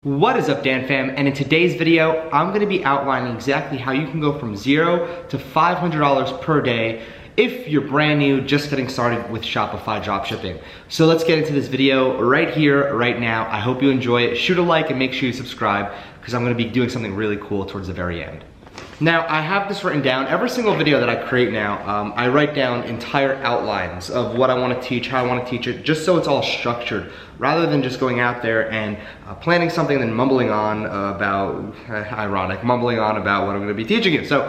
What is up, Dan fam? And in today's video, I'm gonna be outlining exactly how you can go from $0 to $500 per day if you're brand new, just getting started with Shopify dropshipping. So let's get into this video right here, right now. I hope you enjoy it. Shoot a like and make sure you subscribe because I'm gonna be doing something really cool towards the very end. Now, I have this written down. Every single video that I create now, I write down entire outlines of what I want to teach, how I want to teach it, just so it's all structured, rather than just going out there and planning something and then mumbling on about, mumbling on about what I'm going to be teaching you. So,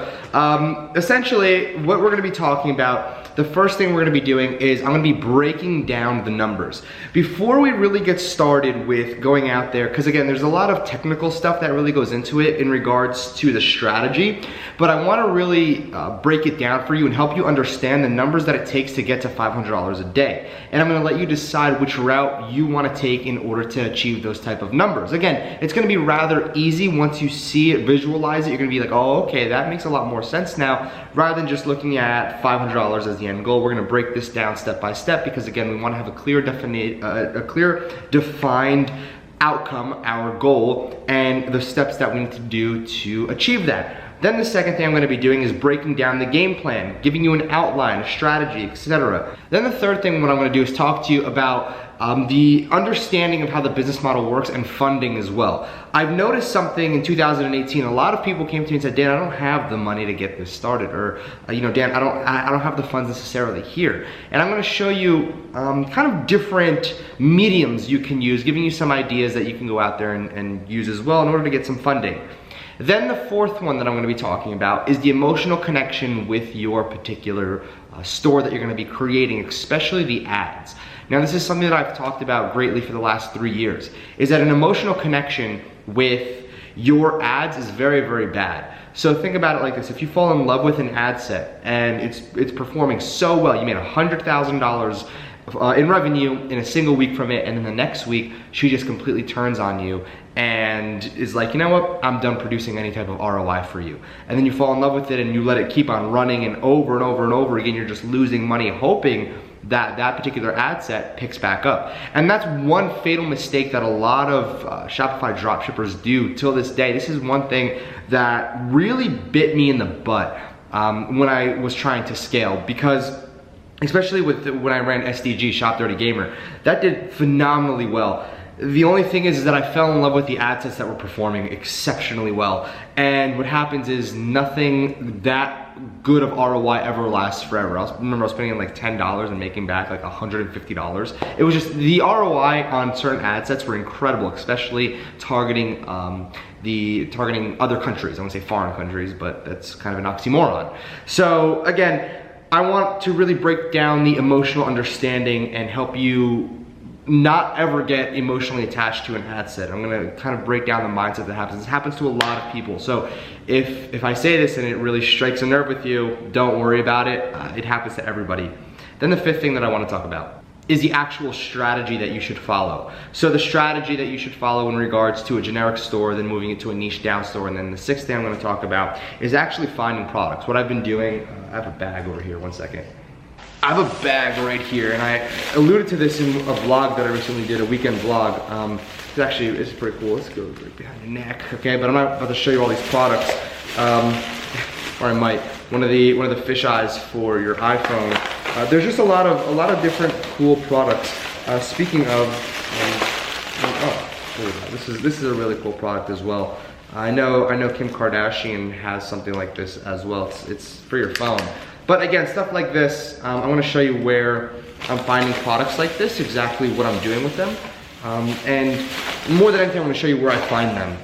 essentially, what we're going to be talking about, the first thing we're going to be doing is I'm going to be breaking down the numbers. Before we really get started with going out there, because again, there's a lot of technical stuff that really goes into it in regards to the strategy, but I want to really break it down for you and help you understand the numbers that it takes to get to $500 a day. And I'm going to let you decide which route you want to take in order to achieve those type of numbers. Again, it's going to be rather easy once you see it, visualize it. You're going to be like, oh, okay, that makes a lot more sense now, rather than just looking at $500 as the end goal. We're going to break this down step by step because again, we want to have a clear defined outcome, our goal, and the steps that we need to do to achieve that. Then the second thing I'm going to be doing is breaking down the game plan, giving you an outline, a strategy, etc. Then the third thing what I'm going to do is talk to you about the understanding of how the business model works and funding as well. I've noticed something in 2018. A lot of people came to me and said, Dan, I don't have the money to get this started, or Dan, I don't have the funds necessarily here. And I'm going to show you kind of different mediums you can use, giving you some ideas that you can go out there and use as well in order to get some funding. Then the fourth one that I'm going to be talking about is the emotional connection with your particular store that you're going to be creating, especially the ads. Now, this is something that I've talked about greatly for the last 3 years, is that an emotional connection with your ads is very, very bad. So think about it like this. If you fall in love with an ad set and it's performing so well, you made $100,000 in revenue in a single week from it, and then the next week she just completely turns on you and is like, you know what, I'm done producing any type of ROI for you. And then you fall in love with it and you let it keep on running, and over and over and over again, you're just losing money hoping that that particular ad set picks back up. And that's one fatal mistake that a lot of Shopify dropshippers do till this day. This is one thing that really bit me in the butt when I was trying to scale, because especially when I ran SDG, Shop Dirty Gamer, that did phenomenally well. The only thing is that I fell in love with the ad sets that were performing exceptionally well. And what happens is nothing that good of ROI ever lasts forever. I remember I was spending like $10 and making back like $150. It was just, the ROI on certain ad sets were incredible, especially targeting other countries. I want to say foreign countries, but that's kind of an oxymoron. So again, I want to really break down the emotional understanding and help you not ever get emotionally attached to an ad set. I'm gonna kind of break down the mindset that happens. This happens to a lot of people. So if I say this and it really strikes a nerve with you, don't worry about it. It happens to everybody. Then the fifth thing that I want to talk about is the actual strategy that you should follow. So the strategy that you should follow in regards to a generic store, then moving it to a niche down store, and then the sixth thing I'm gonna talk about is actually finding products. What I've been doing, I have a bag over here, one second. I have a bag right here, and I alluded to this in a vlog that I recently did, a weekend vlog. It's pretty cool. Let's go right behind your neck, okay? But I'm not about to show you all these products, or I might. One of the fish eyes for your iPhone. There's just a lot of different cool products. Speaking of, this is a really cool product as well. I know Kim Kardashian has something like this as well. It's for your phone. But again, stuff like this, I want to show you where I'm finding products like this, exactly what I'm doing with them. And more than anything, I'm going to show you where I find them.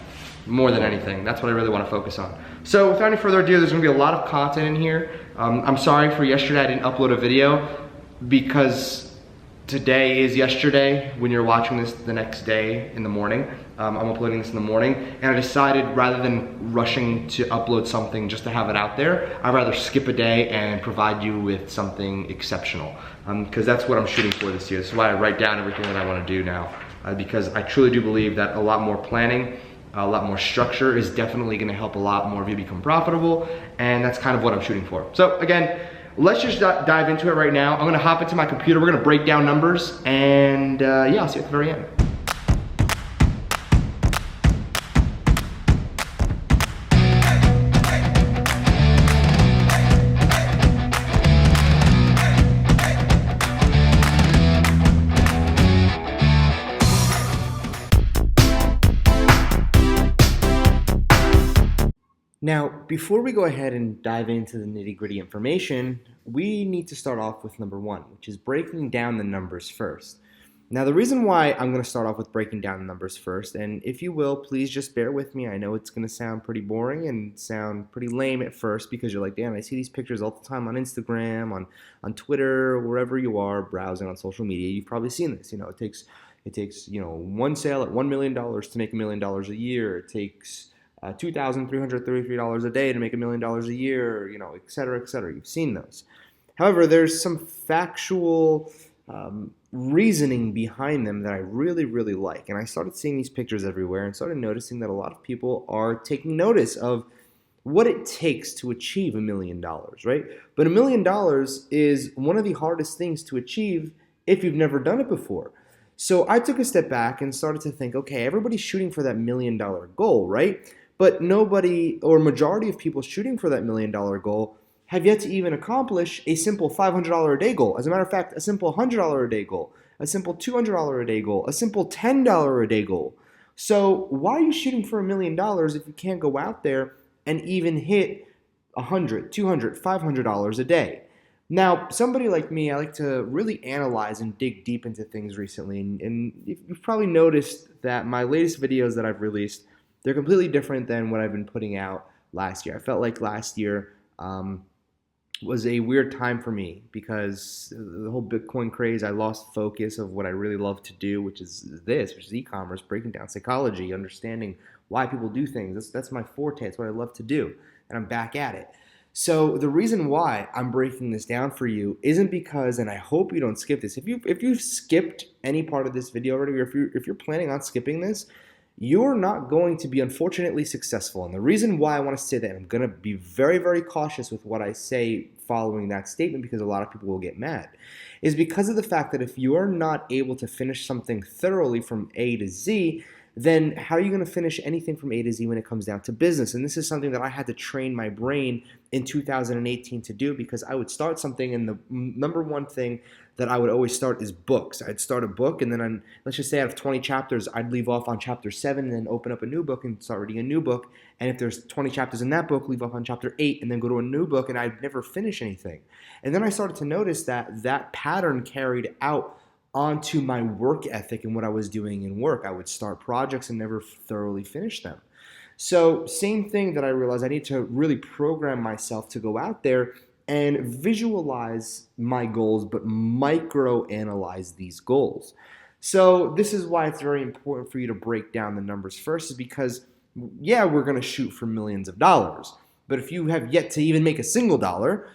More than anything, that's what I really want to focus on. So without any further ado, there's going to be a lot of content in here. I'm sorry for yesterday I didn't upload a video, because today is yesterday when you're watching this the next day in the morning. I'm uploading this in the morning, and I decided rather than rushing to upload something just to have it out there, I'd rather skip a day and provide you with something exceptional, because that's what I'm shooting for this year. This is why I write down everything that I want to do now, because I truly do believe that a lot more planning, a lot more structure is definitely going to help a lot more of you become profitable, and that's kind of what I'm shooting for. So again, let's just dive into it right now. I'm going to hop into my computer, we're going to break down numbers, and yeah, I'll see you at the very end. Now, before we go ahead and dive into the nitty-gritty information, we need to start off with number one, which is breaking down the numbers first. Now, the reason why I'm going to start off with breaking down the numbers first, and if you will, please just bear with me. I know it's going to sound pretty boring and sound pretty lame at first because you're like, Dan, I see these pictures all the time on Instagram, on Twitter, wherever you are browsing on social media. You've probably seen this. It takes one sale at $1 million to make $1 million a year. It takes $2,333 a day to make $1 million a year, et cetera, et cetera. You've seen those. However, there's some factual reasoning behind them that I really, really like. And I started seeing these pictures everywhere and started noticing that a lot of people are taking notice of what it takes to achieve $1 million, right? But $1 million is one of the hardest things to achieve if you've never done it before. So I took a step back and started to think, okay, everybody's shooting for that $1 million goal, right? But nobody, or majority of people shooting for that $1 million goal have yet to even accomplish a simple $500 a day goal. As a matter of fact, a simple $100 a day goal, a simple $200 a day goal, a simple $10 a day goal. So why are you shooting for $1 million if you can't go out there and even hit $100, $200, $500 a day? Now, somebody like me, I like to really analyze and dig deep into things recently, and you've probably noticed that my latest videos that I've released, they're completely different than what I've been putting out last year. I felt like last year was a weird time for me because the whole Bitcoin craze, I lost focus of what I really love to do, which is e-commerce, breaking down psychology, understanding why people do things. That's my forte. It's what I love to do, and I'm back at it. So the reason why I'm breaking this down for you isn't because, and I hope you don't skip this. If you've skipped any part of this video already, or if you're planning on skipping this, you're not going to be unfortunately successful. And the reason why I want to say that, I'm going to be very, very cautious with what I say following that statement because a lot of people will get mad, is because of the fact that if you're not able to finish something thoroughly from A to Z, then how are you going to finish anything from A to Z when it comes down to business? And this is something that I had to train my brain in 2018 to do, because I would start something, and the number one thing that I would always start is books. I'd start a book, and then let's just say out of 20 chapters, I'd leave off on chapter 7 and then open up a new book and start reading a new book. And if there's 20 chapters in that book, leave off on chapter 8 and then go to a new book, and I'd never finish anything. And then I started to notice that that pattern carried out onto my work ethic and what I was doing in work. I would start projects and never thoroughly finish them. So same thing that I realized I need to really program myself to go out there and visualize my goals, but micro-analyze these goals. So this is why it's very important for you to break down the numbers first, is because, yeah, we're going to shoot for millions of dollars. But if you have yet to even make a single dollar,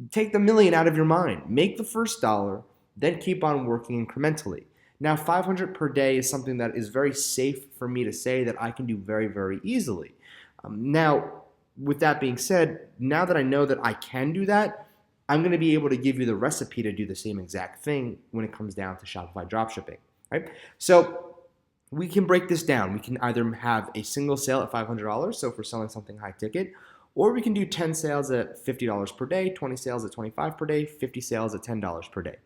take the million out of your mind. Make the first dollar, then keep on working incrementally. Now, 500 per day is something that is very safe for me to say that I can do very, very easily. Now, with that being said, now that I know that I can do that, I'm going to be able to give you the recipe to do the same exact thing when it comes down to Shopify dropshipping, right? So we can break this down. We can either have a single sale at $500, so if we're selling something high ticket, or we can do 10 sales at $50 per day, 20 sales at $25 per day, 50 sales at $10 per day.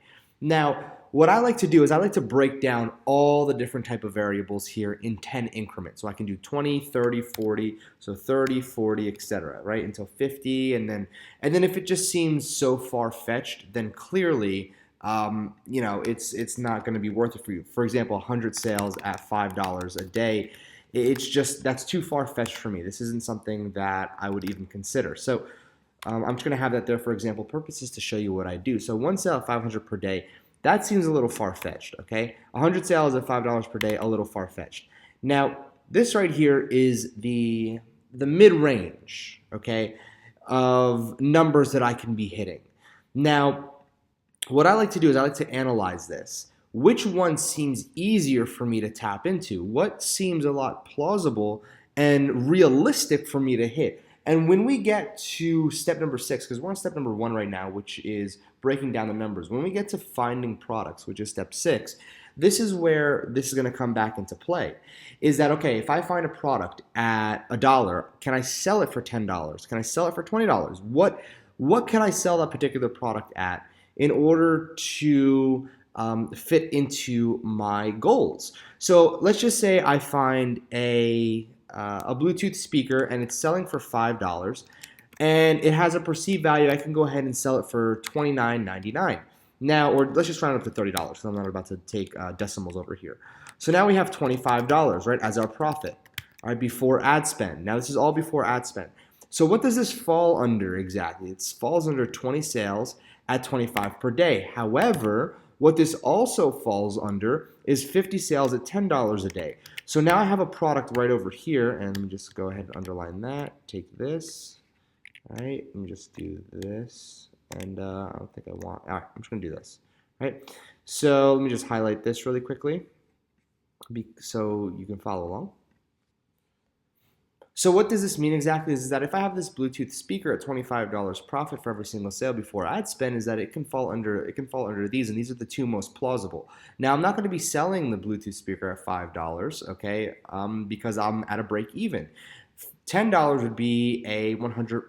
Now, what I like to do is I like to break down all the different type of variables here in 10 increments. So I can do 20, 30, 40, so 30, 40, etc., right, until 50, and then if it just seems so far-fetched, then clearly, it's not going to be worth it for you. For example, 100 sales at $5 a day, that's too far-fetched for me. This isn't something that I would even consider. So I'm just going to have that there for example purposes to show you what I do. So one sale at $500 per day, that seems a little far-fetched, okay? 100 sales at $5 per day, a little far-fetched. Now, this right here is the mid-range, okay, of numbers that I can be hitting. Now, what I like to do is I like to analyze this. Which one seems easier for me to tap into? What seems a lot plausible and realistic for me to hit? And when we get to step number 6, because we're on step number 1 right now, which is breaking down the numbers. When we get to finding products, which is step 6, this is where this is going to come back into play. Is that, okay, if I find a product at $1, can I sell it for $10? Can I sell it for $20? What can I sell that particular product at in order to fit into my goals? So let's just say I find a a Bluetooth speaker and it's selling for $5 and it has a perceived value, I can go ahead and sell it for $29.99. Now, or let's just round up to $30 because I'm not about to take decimals over here. So now we have $25, right, as our profit, all right, before ad spend. Now this is all before ad spend. So what does this fall under exactly? It falls under 20 sales at 25 per day. However, what this also falls under is 50 sales at $10 a day. So now I have a product right over here, and let me just go ahead and underline that. Take this, all right, let me just do this, and I don't think I want, all right, I'm just gonna do this, right? So let me just highlight this really quickly so you can follow along. So what does this mean exactly is that if I have this Bluetooth speaker at $25 profit for every single sale before ad spend, is that it can fall under these, and these are the two most plausible. Now I'm not going to be selling the Bluetooth speaker at $5, okay, because I'm at a break even. $10 would be a 100%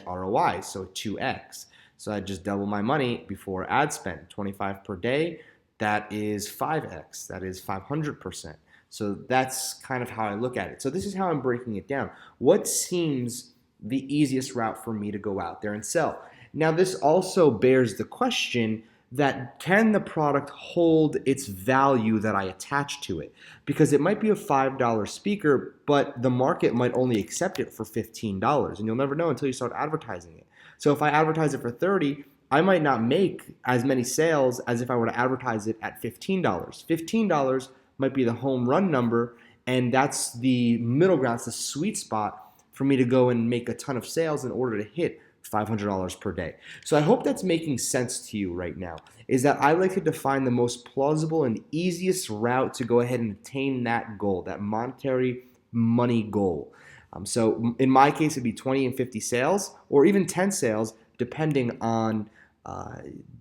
ROI, so 2x. So I just double my money before ad spend. 25 per day, that is 5x, that is 500%. So that's kind of how I look at it. So this is how I'm breaking it down. What seems the easiest route for me to go out there and sell? Now this also bears the question that can the product hold its value that I attach to it? Because it might be a $5 speaker, but the market might only accept it for $15, and you'll never know until you start advertising it. So if I advertise it for $30, I might not make as many sales as if I were to advertise it at $15. $15 might be the home run number, and that's the middle ground, it's the sweet spot for me to go and make a ton of sales in order to hit $500 per day. So I hope that's making sense to you right now, is that I like to define the most plausible and easiest route to go ahead and attain that goal, that monetary money goal. So in my case, it'd be 20 and 50 sales, or even 10 sales, depending on,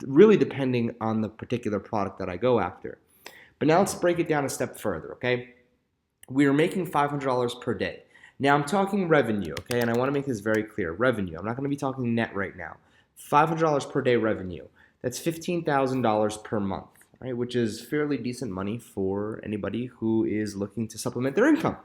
really depending on the particular product that I go after. But now let's break it down a step further, okay? We are making $500 per day. Now I'm talking revenue, okay? And I want to make this very clear. Revenue. I'm not going to be talking net right now. $500 per day revenue. That's $15,000 per month, right? Which is fairly decent money for anybody who is looking to supplement their income,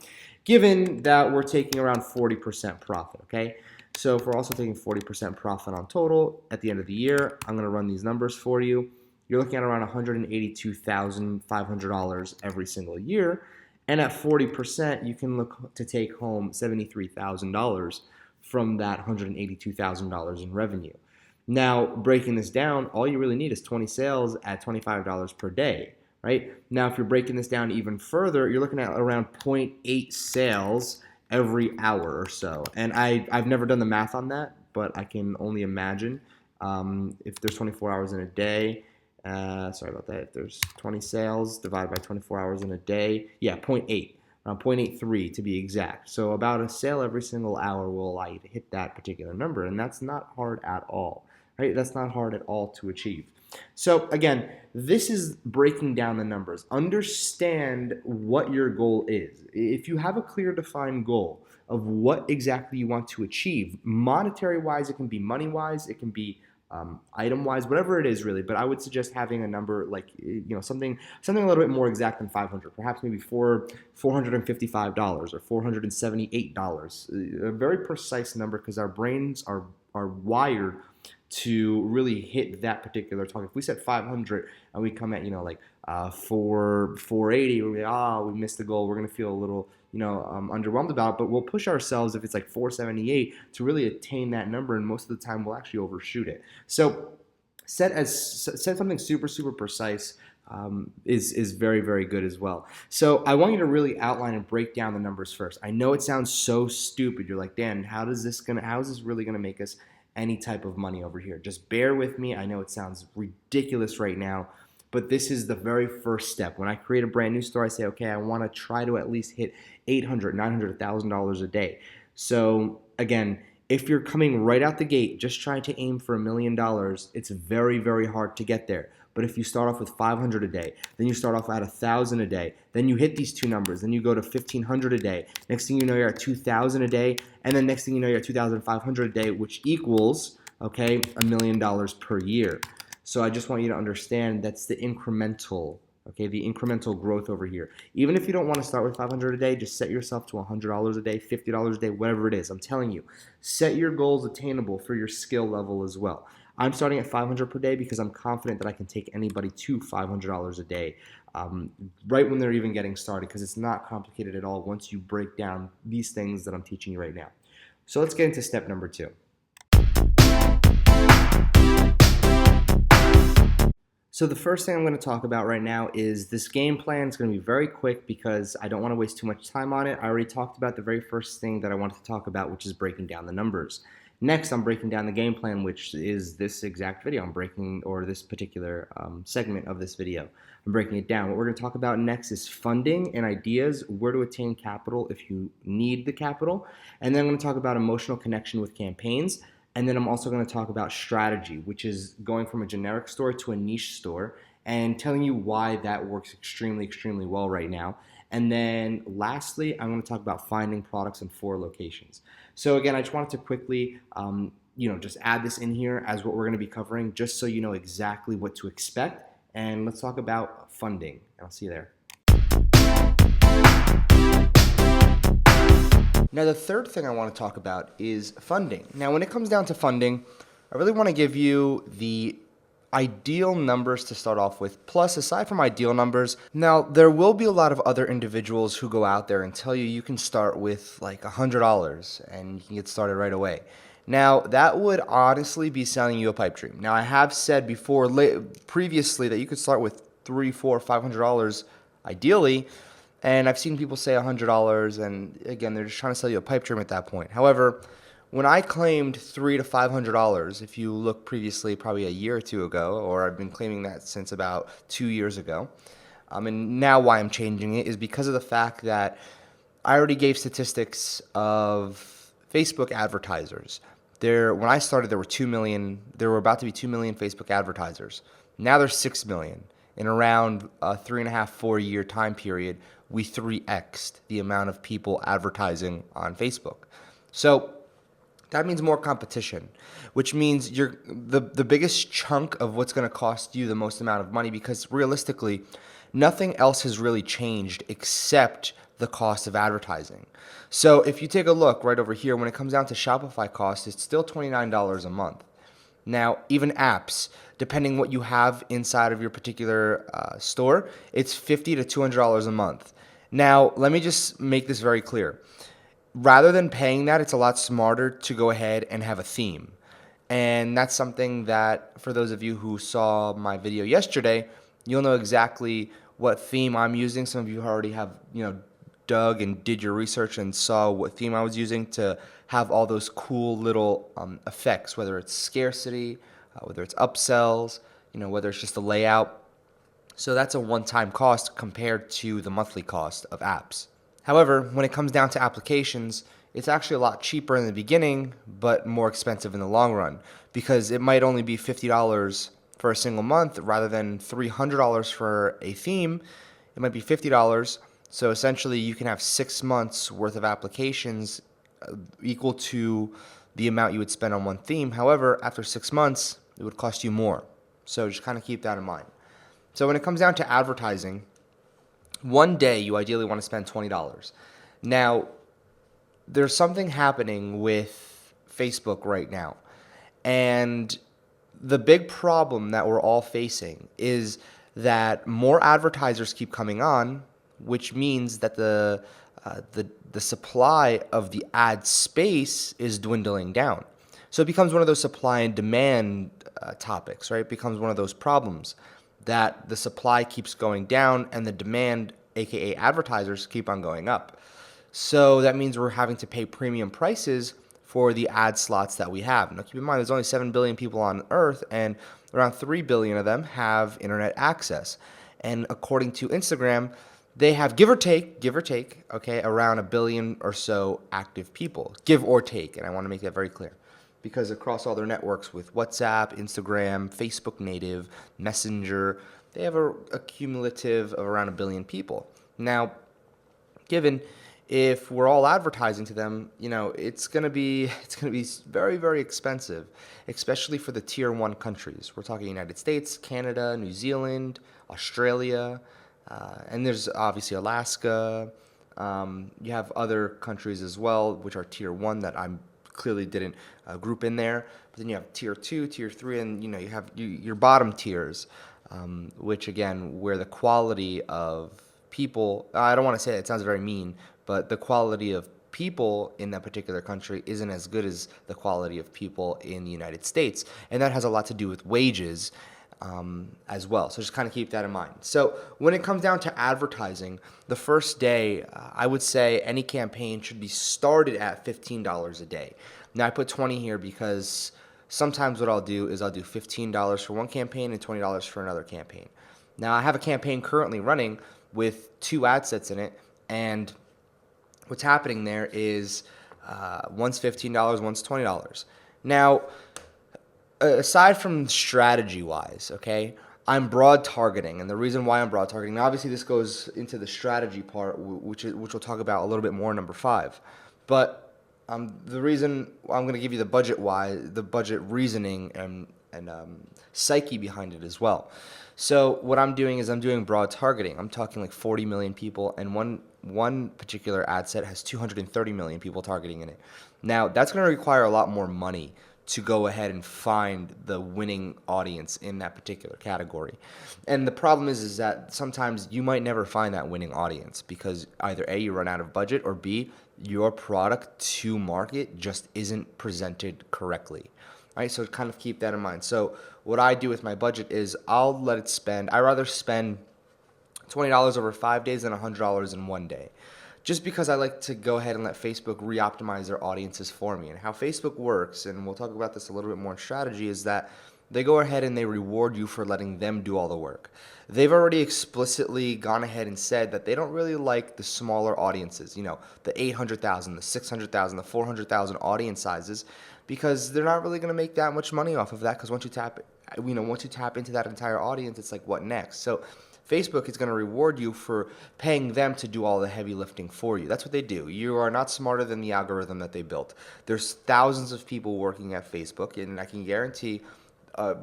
given that we're taking around 40% profit, okay? So if we're also taking 40% profit on total at the end of the year, I'm going to run these numbers for you. You're looking at around $182,500 every single year. And at 40%, you can look to take home $73,000 from that $182,000 in revenue. Now, breaking this down, all you really need is 20 sales at $25 per day, right? Now, if you're breaking this down even further, you're looking at around 0.8 sales every hour or so. And I've never done the math on that, but I can only imagine if there's 24 hours in a day. Sorry about that. If there's 20 sales divided by 24 hours in a day, yeah, 0.8, around 0.83 to be exact. So about a sale every single hour will allow you to hit that particular number, and that's not hard at all, right? That's not hard at all to achieve. So again, this is breaking down the numbers. Understand what your goal is. If you have a clear defined goal of what exactly you want to achieve, monetary-wise, it can be money-wise, it can be item-wise, whatever it is really, but I would suggest having a number like, something a little bit more exact than 500, perhaps maybe $455 or $478, a very precise number, because our brains are wired to really hit that particular target. If we set 500 and we come at 480, we missed the goal, we're gonna feel a little underwhelmed about it, but we'll push ourselves if it's like 478 to really attain that number, and most of the time we'll actually overshoot it. So set something super precise is very, very good as well. So I want you to really outline and break down the numbers first. I know it sounds so stupid. You're like, Dan, how is this really gonna make us any type of money over here? Just bear with me. I know it sounds ridiculous right now, but this is the very first step. When I create a brand new store, I say, okay, I want to try to at least hit $800, $900, $1,000 a day. So again, if you're coming right out the gate, just trying to aim for $1 million, it's very, very hard to get there. But if you start off with 500 a day, then you start off at 1,000 a day, then you hit these two numbers, then you go to 1,500 a day. Next thing you know, you're at 2,000 a day, and then next thing you know, you're at 2,500 a day, which equals, okay, $1 million per year. So I just want you to understand that's the incremental, Okay, the incremental growth over here. Even if you don't want to start with 500 a day, just set yourself to $100 a day, $50 a day, whatever it is. I'm telling you, set your goals attainable for your skill level as well. I'm starting at 500 per day because I'm confident that I can take anybody to $500 a day right when they're even getting started, because it's not complicated at all once you break down these things that I'm teaching you right now. So let's get into step number 2. So the first thing I'm going to talk about right now is this game plan. It's going to be very quick because I don't want to waste too much time on it. I already talked about the very first thing that I wanted to talk about, which is breaking down the numbers. Next, I'm breaking down the game plan, which is this exact video. Or this particular segment of this video. I'm breaking it down. What we're going to talk about next is funding and ideas, where to attain capital if you need the capital. And then I'm going to talk about emotional connection with campaigns. And then I'm also going to talk about strategy, which is going from a generic store to a niche store and telling you why that works extremely, extremely well right now. And then lastly, I'm going to talk about finding products in 4 locations. So again, I just wanted to quickly, just add this in here as what we're going to be covering, just so you know exactly what to expect. And let's talk about funding. I'll see you there. Now, the third thing I want to talk about is funding. Now, when it comes down to funding, I really want to give you the ideal numbers to start off with. Plus, aside from ideal numbers, now there will be a lot of other individuals who go out there and tell you you can start with like $100 and you can get started right away. Now, that would honestly be selling you a pipe dream. Now, I have said previously that you could start with $300, $400, $500 ideally. And I've seen people say $100, and again, they're just trying to sell you a pipe dream at that point. However, when I claimed $300 to $500, if you look previously, probably a year or 2 ago, or I've been claiming that since about 2 years ago, and now why I'm changing it is because of the fact that I already gave statistics of Facebook advertisers. When I started, there were about to be 2 million Facebook advertisers. Now there's 6 million. In around a 3.5, 4 year time period, we 3x'd the amount of people advertising on Facebook. So that means more competition, which means the biggest chunk of what's going to cost you the most amount of money, because realistically, nothing else has really changed except the cost of advertising. So if you take a look right over here, when it comes down to Shopify costs, it's still $29 a month. Now, even apps, depending what you have inside of your particular store, it's $50 to $200 a month. Now, let me just make this very clear. Rather than paying that, it's a lot smarter to go ahead and have a theme. And that's something that, for those of you who saw my video yesterday, you'll know exactly what theme I'm using. Some of you already have, dug and did your research and saw what theme I was using to have all those cool little effects, whether it's scarcity, whether it's upsells, whether it's just the layout. So that's a one-time cost compared to the monthly cost of apps. However, when it comes down to applications, it's actually a lot cheaper in the beginning, but more expensive in the long run, because it might only be $50 for a single month rather than $300 for a theme. It might be $50. So essentially, you can have 6 months worth of applications equal to the amount you would spend on one theme. However, after 6 months, it would cost you more. So just kind of keep that in mind. So when it comes down to advertising, one day you ideally want to spend $20. Now, there's something happening with Facebook right now. And the big problem that we're all facing is that more advertisers keep coming on, which means that the supply of the ad space is dwindling down. So it becomes one of those supply and demand topics, right? It becomes one of those problems that the supply keeps going down and the demand, aka advertisers, keep on going up. So that means we're having to pay premium prices for the ad slots that we have. Now keep in mind, there's only 7 billion people on Earth, and around 3 billion of them have internet access. And according to Instagram, they have, give or take, okay, around 1 billion or so active people, give or take. And I want to make that very clear, because across all their networks with WhatsApp, Instagram, Facebook native, Messenger, they have a cumulative of around 1 billion people. Now, given if we're all advertising to them, it's gonna be very, very expensive, especially for the tier 1 countries. We're talking United States, Canada, New Zealand, Australia. And there's obviously Alaska. You have other countries as well, which are tier 1 that I'm clearly didn't group in there. But then you have tier 2, tier 3, and you have your bottom tiers, which again, where the quality of people, I don't want to say it sounds very mean, but the quality of people in that particular country isn't as good as the quality of people in the United States. And that has a lot to do with wages as well. So just kind of keep that in mind. So when it comes down to advertising, the first day, I would say any campaign should be started at $15 a day. Now I put 20 here because sometimes what I'll do is I'll do $15 for one campaign and $20 for another campaign. Now I have a campaign currently running with 2 ad sets in it, and what's happening there is one's $15, one's $20. Now, aside from strategy-wise, okay, I'm broad targeting, and the reason why I'm broad targeting, now obviously this goes into the strategy part, which we'll talk about a little bit more in number 5, but the reason I'm going to give you the budget reasoning and psyche behind it as well. So what I'm doing is I'm doing broad targeting. I'm talking like 40 million people, and one particular ad set has 230 million people targeting in it. Now that's going to require a lot more money to go ahead and find the winning audience in that particular category. And the problem is that sometimes you might never find that winning audience because either A, you run out of budget, or B, your product to market just isn't presented correctly. All right, so kind of keep that in mind. So what I do with my budget is I'd rather spend $20 over 5 days than $100 in 1 day. Just because I like to go ahead and let Facebook re-optimize their audiences for me. And how Facebook works, and we'll talk about this a little bit more in strategy, is that they go ahead and they reward you for letting them do all the work. They've already explicitly gone ahead and said that they don't really like the smaller audiences, the 800,000, the 600,000, the 400,000 audience sizes, because they're not really going to make that much money off of that, because once you tap into that entire audience, it's like, what next? So Facebook is going to reward you for paying them to do all the heavy lifting for you. That's what they do. You are not smarter than the algorithm that they built. There's thousands of people working at Facebook, and I can guarantee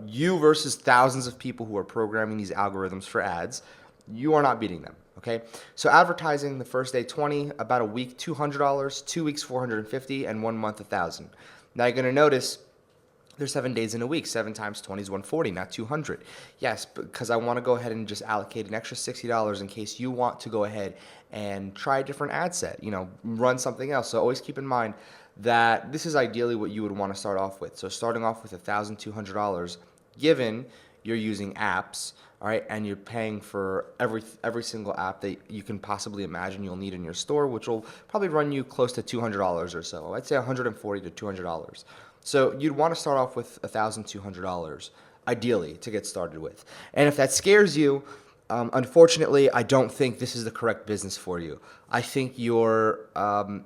you versus thousands of people who are programming these algorithms for ads, you are not beating them. Okay, so advertising, the first day 20, about a week $200, 2 weeks $450, and 1 month $1,000. Now you're going to notice there's 7 days in a week. 7 times 20 is 140, not 200. Yes, because I want to go ahead and just allocate an extra $60 in case you want to go ahead and try a different ad set, run something else. So always keep in mind that this is ideally what you would want to start off with. So starting off with $1,200, given you're using apps, all right, and you're paying for every single app that you can possibly imagine you'll need in your store, which will probably run you close to $200 or so. I'd say $140 to $200. So you'd want to start off with $1,200, ideally, to get started with. And if that scares you, unfortunately, I don't think this is the correct business for you. I think you're, I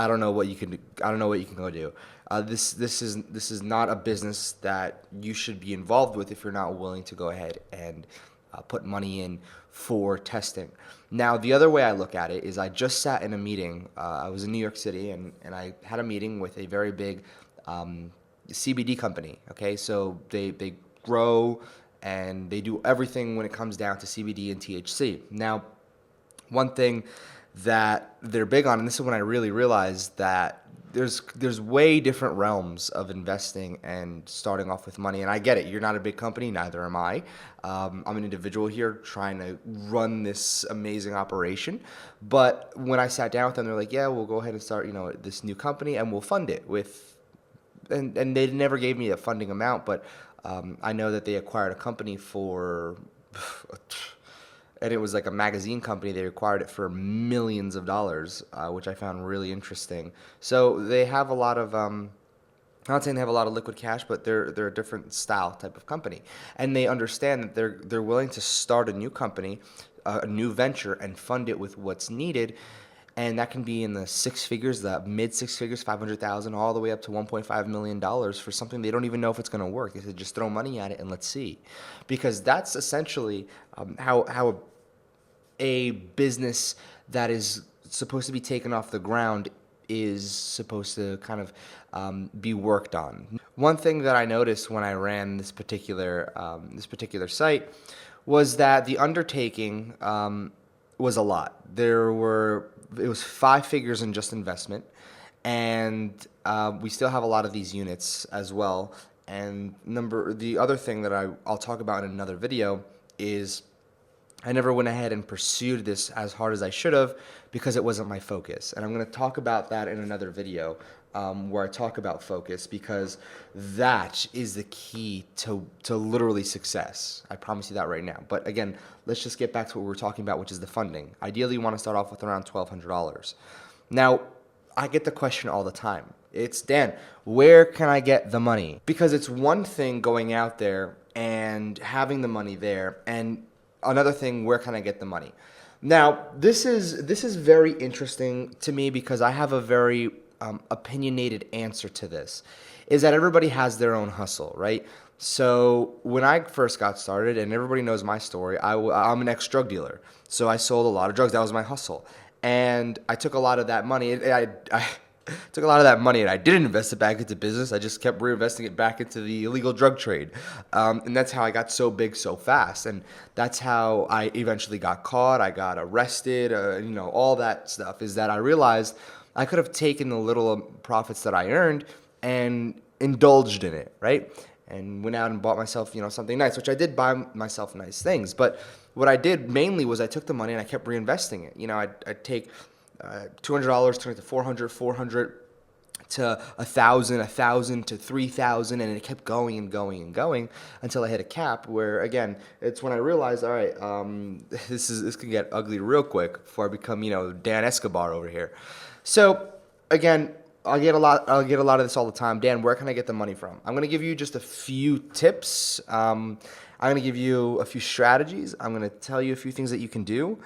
don't know what you can. I don't know what you can go do. This is not a business that you should be involved with if you're not willing to go ahead and put money in for testing. Now, the other way I look at it is I just sat in a meeting. I was in New York City, and I had a meeting with a very big CBD company. Okay, so they grow and they do everything when it comes down to CBD and THC. Now, one thing that they're big on, and this is when I really realized that there's way different realms of investing and starting off with money. And I get it. You're not a big company. Neither am I. I'm an individual here trying to run this amazing operation. But when I sat down with them, they're like, yeah, we'll go ahead and start, this new company and we'll fund it with, and they never gave me a funding amount, but I know that they acquired a company for, and it was like a magazine company. They acquired it for millions of dollars, which I found really interesting. So they have a lot of, I'm not saying they have a lot of liquid cash, but they're a different style type of company, and they understand that they're willing to start a new company, a new venture, and fund it with what's needed, and that can be in the six figures, the mid six figures, 500,000, all the way up to $1.5 million for something they don't even know if it's going to work. They said just throw money at it and let's see, because that's essentially how a business that is supposed to be taken off the ground is supposed to kind of be worked on. One thing that I noticed when I ran this particular site was that the undertaking was a lot. It was 5 figures in just investment, and we still have a lot of these units as well. And the other thing that I'll talk about in another video is I never went ahead and pursued this as hard as I should have because it wasn't my focus. And I'm going to talk about that in another video where I talk about focus, because that is the key to literally success. I promise you that right now. But again, let's just get back to what we were talking about, which is the funding. Ideally, you want to start off with around $1,200. Now, I get the question all the time. It's, Dan, where can I get the money? Because it's one thing going out there and having the money there, and another thing, where can I get the money? Now, this is very interesting to me because I have a very opinionated answer to this, is that everybody has their own hustle, right? So when I first got started, and everybody knows my story, I'm an ex-drug dealer. So I sold a lot of drugs. That was my hustle. And I took a lot of that money. I took a lot of that money and I didn't invest it back into business. I just kept reinvesting it back into the illegal drug trade. And that's how I got so big so fast. And that's how I eventually got caught. I got arrested, all that stuff, is that I realized I could have taken the little profits that I earned and indulged in it, right? And went out and bought myself, something nice, which I did buy myself nice things. But what I did mainly was I took the money and I kept reinvesting it. I'd take $200, turn it to $400, $400 to $1,000 to $3,000, and it kept going and going and going until I hit a cap where, again, it's when I realized, all right, this can get ugly real quick before I become, Dan Escobar over here. So again, I get a lot of this all the time. Dan, where can I get the money from? I'm going to give you just a few tips. I'm going to give you a few strategies. I'm going to tell you a few things that you can do.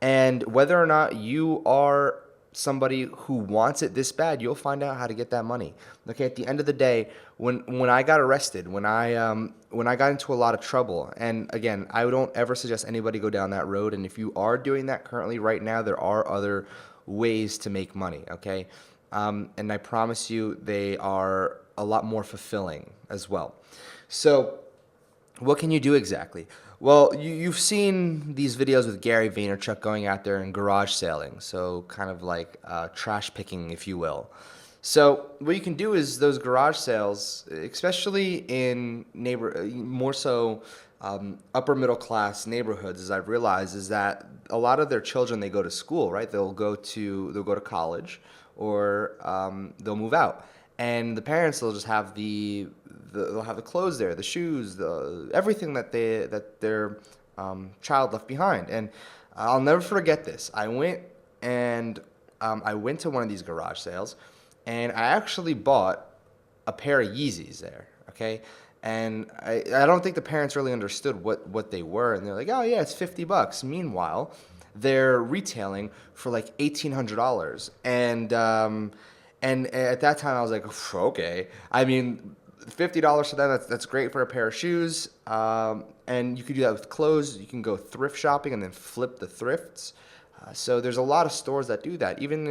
And whether or not you are somebody who wants it this bad, you'll find out how to get that money. Okay, at the end of the day, when I got arrested, when I got into a lot of trouble, and again, I don't ever suggest anybody go down that road. And if you are doing that currently right now, there are other ways to make money, okay? And I promise you they are a lot more fulfilling as well. So what can you do exactly? Well, you've seen these videos with Gary Vaynerchuk going out there and garage sailing, so kind of like trash picking, if you will. So what you can do is those garage sales, especially in more so upper middle class neighborhoods, as I've realized, is that a lot of their children, they go to school, right? They'll go to college, or they'll move out, and the parents, they'll just have they'll have the clothes there, the shoes, everything that their child left behind. And I'll never forget this. I went to one of these garage sales, and I actually bought a pair of Yeezys there, okay? And I don't think the parents really understood what they were, and they're like, oh yeah, it's $50. Meanwhile, they're retailing for like $1,800, and at that time I was like, okay. I mean, $50 for them, that's great for a pair of shoes, and you could do that with clothes. You can go thrift shopping and then flip the thrifts. So there's a lot of stores that do that. Even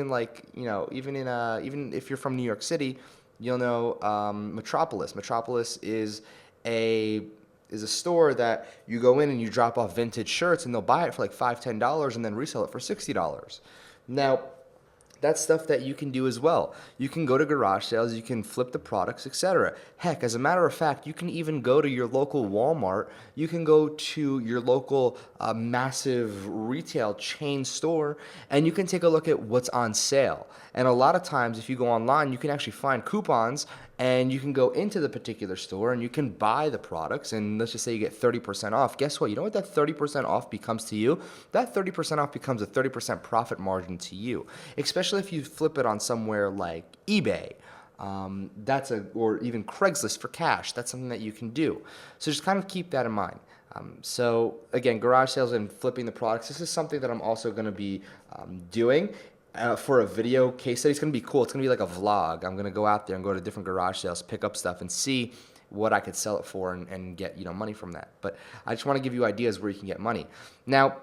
if you're from New York City, you'll know Metropolis. Metropolis is a store that you go in and you drop off vintage shirts, and they'll buy it for like $5, $10 and then resell it for $60. Now, that's stuff that you can do as well. You can go to garage sales, you can flip the products, etc. Heck, as a matter of fact, you can even go to your local Walmart, you can go to your local massive retail chain store, and you can take a look at what's on sale. And a lot of times, if you go online, you can actually find coupons, and you can go into the particular store and you can buy the products, and let's just say you get 30% off. Guess what? You know what that 30% off becomes to you? That 30% off becomes a 30% profit margin to you, especially if you flip it on somewhere like eBay. Or even Craigslist for cash. That's something that you can do. So just kind of keep that in mind. So again, garage sales and flipping the products, this is something that I'm also going to be doing. For a video case study. It's going to be cool. It's going to be like a vlog. I'm going to go out there and go to different garage sales, pick up stuff, and see what I could sell it for and get money from that. But I just want to give you ideas where you can get money. Now,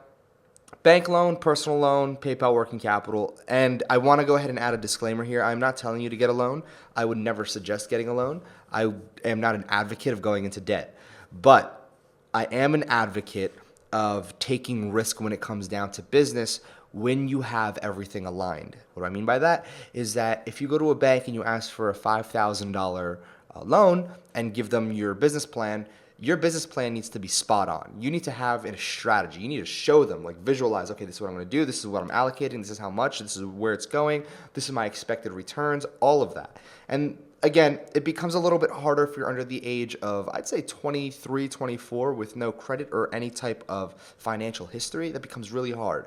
bank loan, personal loan, PayPal working capital, and I want to go ahead and add a disclaimer here. I'm not telling you to get a loan. I would never suggest getting a loan. I am not an advocate of going into debt, but I am an advocate of taking risk when it comes down to business when you have everything aligned. What I mean by that is that if you go to a bank and you ask for a $5,000 loan and give them your business plan needs to be spot on. You need to have a strategy. You need to show them, like visualize, okay, this is what I'm going to do. This is what I'm allocating. This is how much. This is where it's going. This is my expected returns, all of that. And again, it becomes a little bit harder if you're under the age of, I'd say 23, 24 with no credit or any type of financial history. That becomes really hard.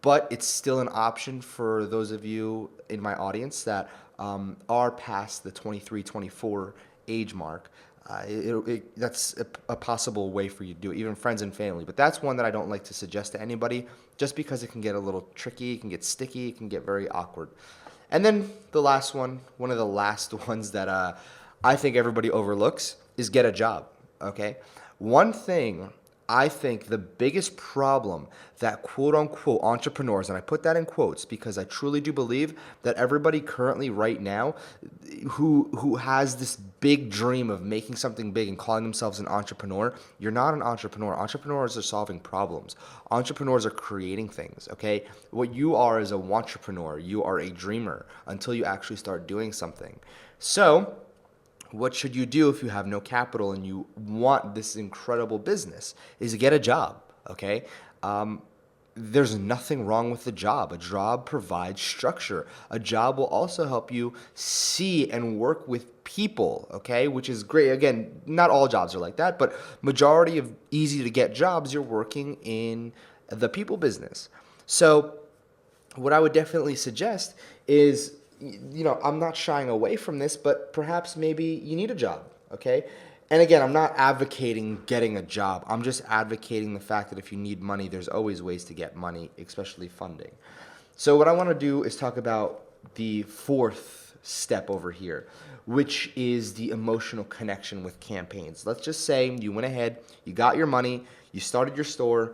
But it's still an option for those of you in my audience that are past the 23, 24 age mark. That's a possible way for you to do it, even friends and family. But that's one that I don't like to suggest to anybody just because it can get a little tricky, it can get sticky, it can get very awkward. And then the last one of the last ones that I think everybody overlooks is get a job, okay? One thing I think the biggest problem that quote-unquote entrepreneurs, and I put that in quotes because I truly do believe that everybody currently right now who has this big dream of making something big and calling themselves an entrepreneur, you're not an entrepreneur. Entrepreneurs are solving problems. Entrepreneurs are creating things, okay? What you are is a wantrepreneur. You are a dreamer until you actually start doing something. So what should you do if you have no capital and you want this incredible business? Is get a job, okay? There's nothing wrong with a job. A job provides structure. A job will also help you see and work with people, okay? Which is great. Again, not all jobs are like that, but majority of easy to get jobs, you're working in the people business. So what I would definitely suggest is, I'm not shying away from this, but perhaps maybe you need a job, okay? And again, I'm not advocating getting a job. I'm just advocating the fact that if you need money, there's always ways to get money, especially funding. So what I want to do is talk about the fourth step over here, which is the emotional connection with campaigns. Let's just say you went ahead, you got your money, you started your store.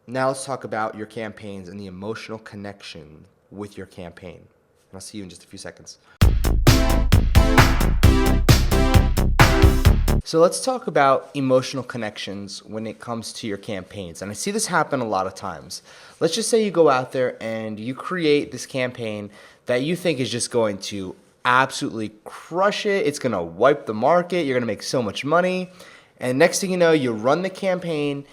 Now let's talk about your campaigns and the emotional connection with your campaign. I'll see you in just a few seconds. So let's talk about emotional connections when it comes to your campaigns. And I see this happen a lot of times. Let's just say you go out there and you create this campaign that you think is just going to absolutely crush it. It's going to wipe the market. You're going to make so much money. And next thing you know, you run the campaign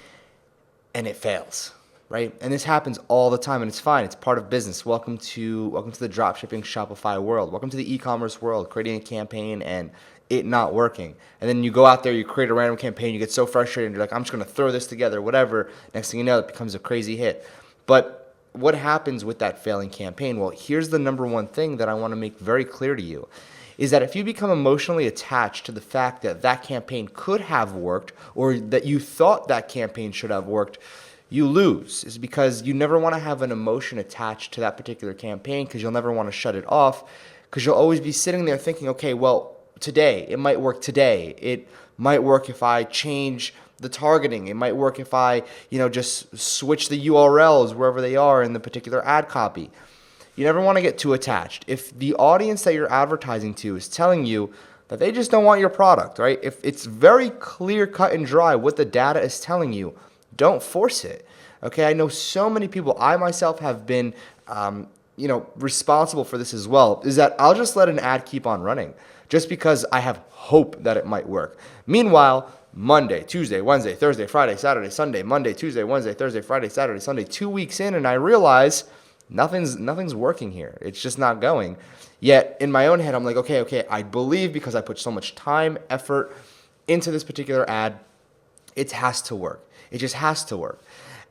and it fails. Right? And this happens all the time, and it's fine. It's part of business. Welcome to the dropshipping Shopify world. Welcome to the e-commerce world, creating a campaign and it not working. And then you go out there, you create a random campaign, you get so frustrated, and you're like, I'm just going to throw this together, whatever. Next thing you know, it becomes a crazy hit. But what happens with that failing campaign? Well, here's the number one thing that I want to make very clear to you, is that if you become emotionally attached to the fact that that campaign could have worked or that you thought that campaign should have worked, you lose. Is because you never want to have an emotion attached to that particular campaign because you'll never want to shut it off because you'll always be sitting there thinking, okay, well, today, it might work today. It might work if I change the targeting. It might work if I, just switch the URLs wherever they are in the particular ad copy. You never want to get too attached. If the audience that you're advertising to is telling you that they just don't want your product, right? If it's very clear, cut and dry what the data is telling you, don't force it, okay? I know so many people, I myself have been, responsible for this as well, is that I'll just let an ad keep on running just because I have hope that it might work. Meanwhile, Monday, Tuesday, Wednesday, Thursday, Friday, Saturday, Sunday, Monday, Tuesday, Wednesday, Thursday, Friday, Saturday, Sunday, 2 weeks in, and I realize nothing's working here. It's just not going. Yet in my own head, I'm like, okay, I believe because I put so much time, effort into this particular ad, it has to work. It just has to work.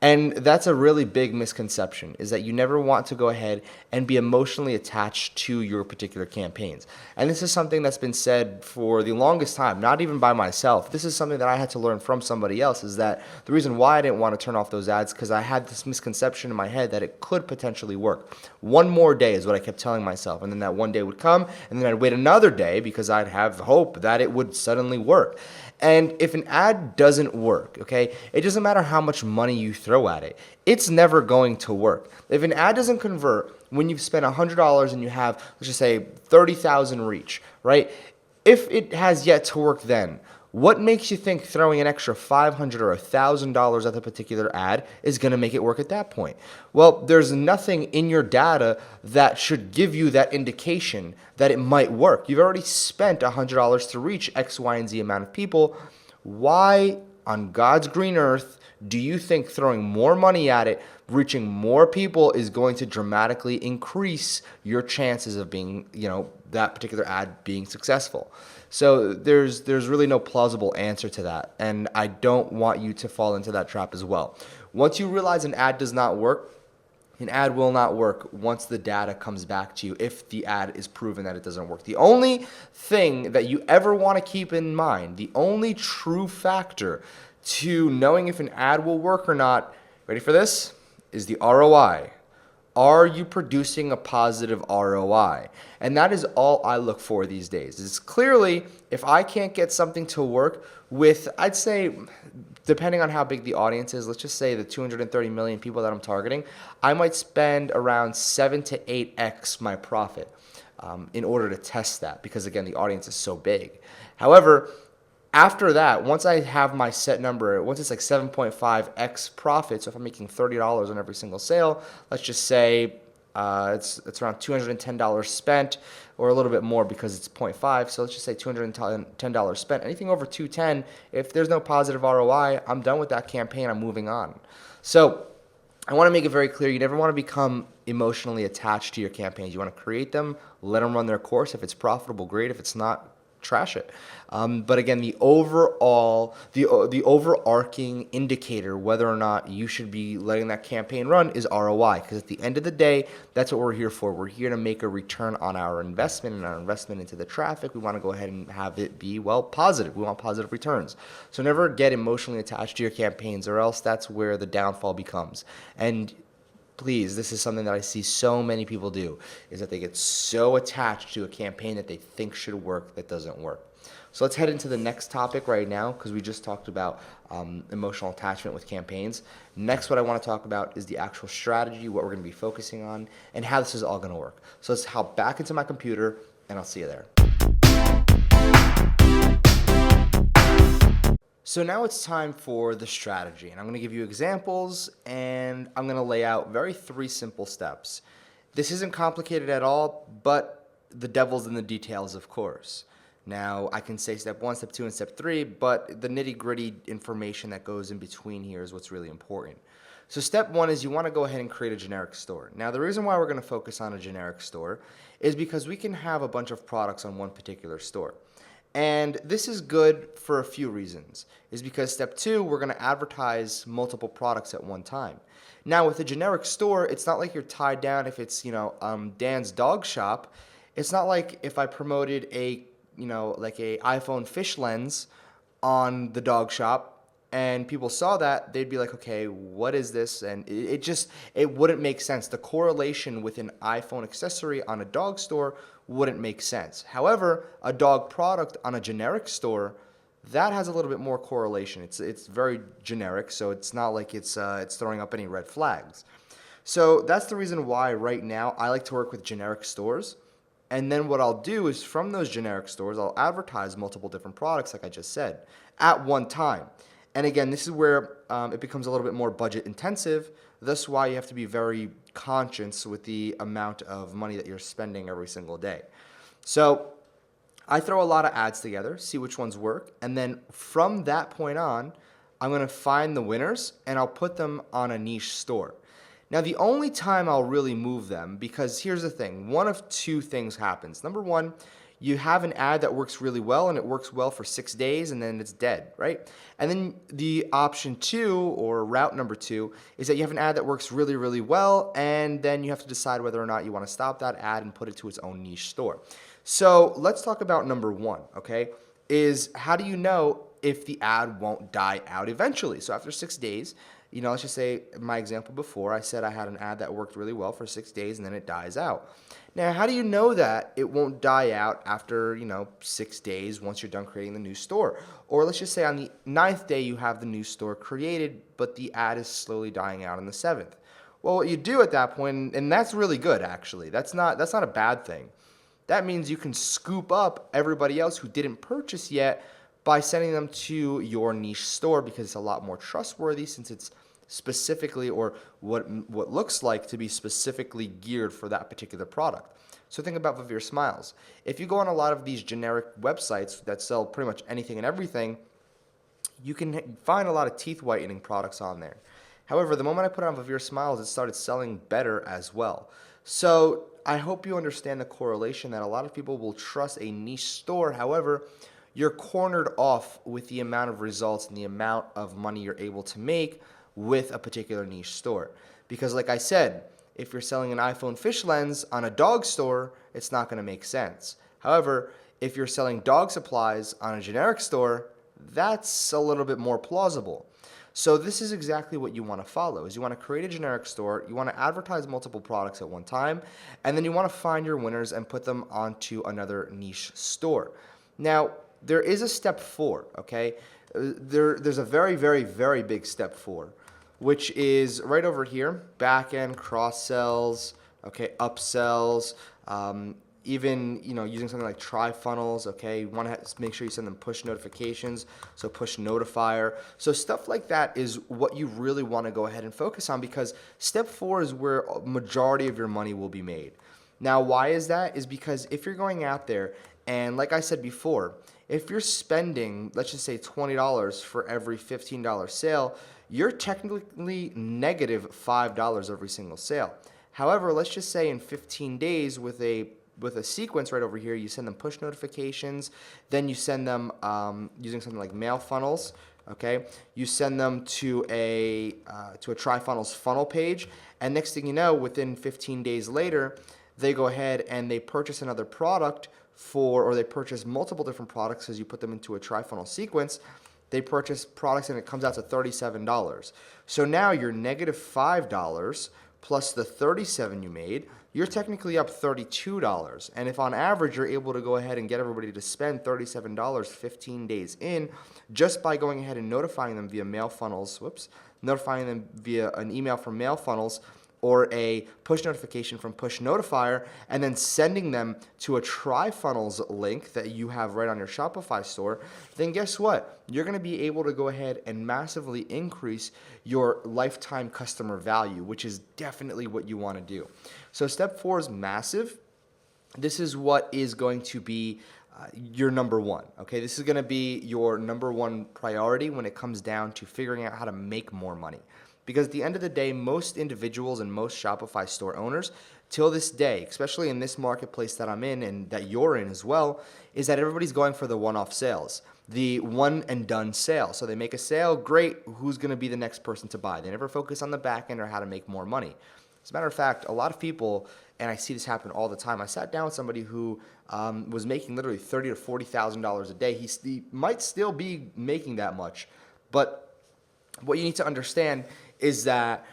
And that's a really big misconception, is that you never want to go ahead and be emotionally attached to your particular campaigns. And this is something that's been said for the longest time, not even by myself. This is something that I had to learn from somebody else, is that the reason why I didn't want to turn off those ads because I had this misconception in my head that it could potentially work. One more day is what I kept telling myself. And then that one day would come, and then I'd wait another day because I'd have hope that it would suddenly work. And if an ad doesn't work, okay, it doesn't matter how much money you throw at it. It's never going to work. If an ad doesn't convert when you've spent $100 and you have, let's just say, 30,000 reach, right? If it has yet to work then, What makes you think throwing an extra $500 or $1,000 at the particular ad is going to make it work at that point? Well, there's nothing in your data that should give you that indication that it might work. You've already spent $100 to reach X, Y, and Z amount of people. Why on God's green earth do you think throwing more money at it, reaching more people, is going to dramatically increase your chances of being, that particular ad being successful? So there's really no plausible answer to that, and I don't want you to fall into that trap as well. Once you realize an ad does not work, an ad will not work once the data comes back to you if the ad is proven that it doesn't work. The only thing that you ever want to keep in mind, the only true factor to knowing if an ad will work or not, ready for this, is the ROI. Are you producing a positive ROI? And that is all I look for these days. It's clearly, if I can't get something to work with, I'd say, depending on how big the audience is, let's just say the 230 million people that I'm targeting, I might spend around 7 to 8x my profit in order to test that, because again, the audience is so big. However, after that, once I have my set number, once it's like 7.5x profit, so if I'm making $30 on every single sale, let's just say it's around $210 spent, or a little bit more because it's 0.5, so let's just say $210 spent. Anything over 210, if there's no positive ROI, I'm done with that campaign, I'm moving on. So I want to make it very clear, you never want to become emotionally attached to your campaigns. You want to create them, let them run their course. If it's profitable, great. If it's not, trash it. But again, the overarching indicator whether or not you should be letting that campaign run is ROI, because at the end of the day, that's what we're here for. We're here to make a return on our investment and our investment into the traffic. We want to go ahead and have it be, positive. We want positive returns. So never get emotionally attached to your campaigns, or else that's where the downfall becomes. And please, this is something that I see so many people do, is that they get so attached to a campaign that they think should work that doesn't work. So let's head into the next topic right now, because we just talked about emotional attachment with campaigns. Next, what I want to talk about is the actual strategy, what we're going to be focusing on, and how this is all going to work. So let's hop back into my computer, and I'll see you there. So now it's time for the strategy, and I'm going to give you examples, and I'm going to lay out three simple steps. This isn't complicated at all, but the devil's in the details, of course. Now, I can say step 1, step 2, and step 3, but the nitty-gritty information that goes in between here is what's really important. So step 1 is you want to go ahead and create a generic store. Now, the reason why we're going to focus on a generic store is because we can have a bunch of products on one particular store. And this is good for a few reasons. Is because step 2, we're going to advertise multiple products at one time. Now with a generic store, it's not like you're tied down if it's, Dan's dog shop. It's not like if I promoted a iPhone fish lens on the dog shop and people saw that, they'd be like, okay, what is this? And it wouldn't make sense. The correlation with an iPhone accessory on a dog store wouldn't make sense. However, a dog product on a generic store, that has a little bit more correlation. It's very generic, so it's not like it's throwing up any red flags. So that's the reason why right now I like to work with generic stores. And then what I'll do is from those generic stores, I'll advertise multiple different products, like I just said, at one time. And again, this is where it becomes a little bit more budget intensive. That's why you have to be very conscious with the amount of money that you're spending every single day. So I throw a lot of ads together, see which ones work, and then from that point on, I'm going to find the winners and I'll put them on a niche store. Now, the only time I'll really move them, because here's the thing, one of two things happens. Number one, you have an ad that works really well and it works well for 6 days and then it's dead, right? And then the option 2 or route number 2 is that you have an ad that works really, really well and then you have to decide whether or not you want to stop that ad and put it to its own niche store. So let's talk about number 1, okay? Is how do you know if the ad won't die out eventually? So after 6 days, let's just say my example before, I said I had an ad that worked really well for 6 days and then it dies out. Now, how do you know that it won't die out after, 6 days once you're done creating the new store? Or let's just say on the 9th day you have the new store created, but the ad is slowly dying out on the 7th. Well, what you do at that point, and that's really good actually, that's not a bad thing. That means you can scoop up everybody else who didn't purchase yet by sending them to your niche store, because it's a lot more trustworthy since it's specifically, or what looks like to be specifically geared for that particular product. So think about Vivere Smiles. If you go on a lot of these generic websites that sell pretty much anything and everything, you can find a lot of teeth whitening products on there. However, the moment I put it on Vivere Smiles, it started selling better as well. So I hope you understand the correlation that a lot of people will trust a niche store. However, you're cornered off with the amount of results and the amount of money you're able to make with a particular niche store. Because like I said, if you're selling an iPhone fish lens on a dog store, it's not going to make sense. However, if you're selling dog supplies on a generic store, that's a little bit more plausible. So this is exactly what you want to follow, is you want to create a generic store, you want to advertise multiple products at one time, and then you want to find your winners and put them onto another niche store. Now, there is a step 4, okay? There's a very, very, very big step 4, which is right over here: back-end cross-sells, okay, upsells, even, using something like tri-funnels, okay? You want to make sure you send them push notifications, so push notifier. So stuff like that is what you really want to go ahead and focus on, because step 4 is where a majority of your money will be made. Now, why is that? Is because if you're going out there, and like I said before, if you're spending, let's just say $20 for every $15 sale, you're technically negative $5 every single sale. However, let's just say in 15 days with a sequence right over here, you send them push notifications, then you send them using something like mail funnels, okay? You send them to a tri-funnels funnel page, and next thing you know, within 15 days later, they go ahead and they purchase another product or they purchase multiple different products as you put them into a tri-funnel sequence. They purchase products and it comes out to $37. So now you're negative $5 plus the $37 you made, you're technically up $32. And if on average you're able to go ahead and get everybody to spend $37 15 days in, just by going ahead and notifying them via mail funnels, notifying them via an email from mail funnels, or a push notification from push notifier, and then sending them to a tri-funnels link that you have right on your Shopify store, then guess what? You're gonna be able to go ahead and massively increase your lifetime customer value, which is definitely what you wanna do. So step 4 is massive. This is what is going to be your number 1, okay? This is gonna be your number 1 priority when it comes down to figuring out how to make more money. Because at the end of the day, most individuals and most Shopify store owners, till this day, especially in this marketplace that I'm in and that you're in as well, is that everybody's going for the one-off sales, the one and done sale. So they make a sale, great, who's gonna be the next person to buy? They never focus on the back end or how to make more money. As a matter of fact, a lot of people, and I see this happen all the time, I sat down with somebody who was making literally $30,000 to $40,000 a day. He might still be making that much, but what you need to understand is that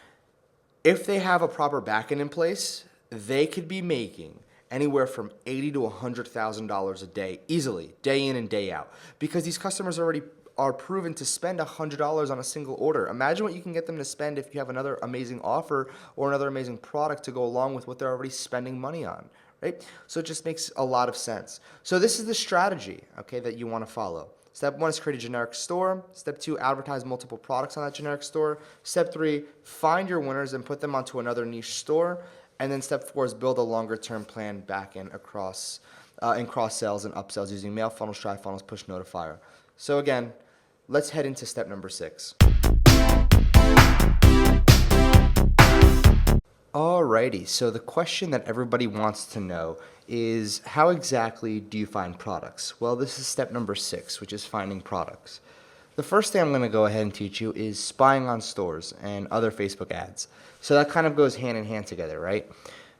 if they have a proper backend in place, they could be making anywhere from $80,000 to $100,000 a day easily, day in and day out, because these customers already are proven to spend $100 on a single order. Imagine what you can get them to spend if you have another amazing offer or another amazing product to go along with what they're already spending money on, right? So it just makes a lot of sense. So this is the strategy, okay, that you want to follow. Step 1 is create a generic store. Step 2, advertise multiple products on that generic store. Step 3, find your winners and put them onto another niche store. And then step 4 is build a longer-term plan back end across in cross-sells and upsells using mail funnels, tri-funnels, push notifier. So again, let's head into step number 6. Alrighty, so the question that everybody wants to know is, how exactly do you find products? Well, this is step number 6, which is finding products. The first thing I'm going to go ahead and teach you is spying on stores and other Facebook ads. So that kind of goes hand in hand together, right?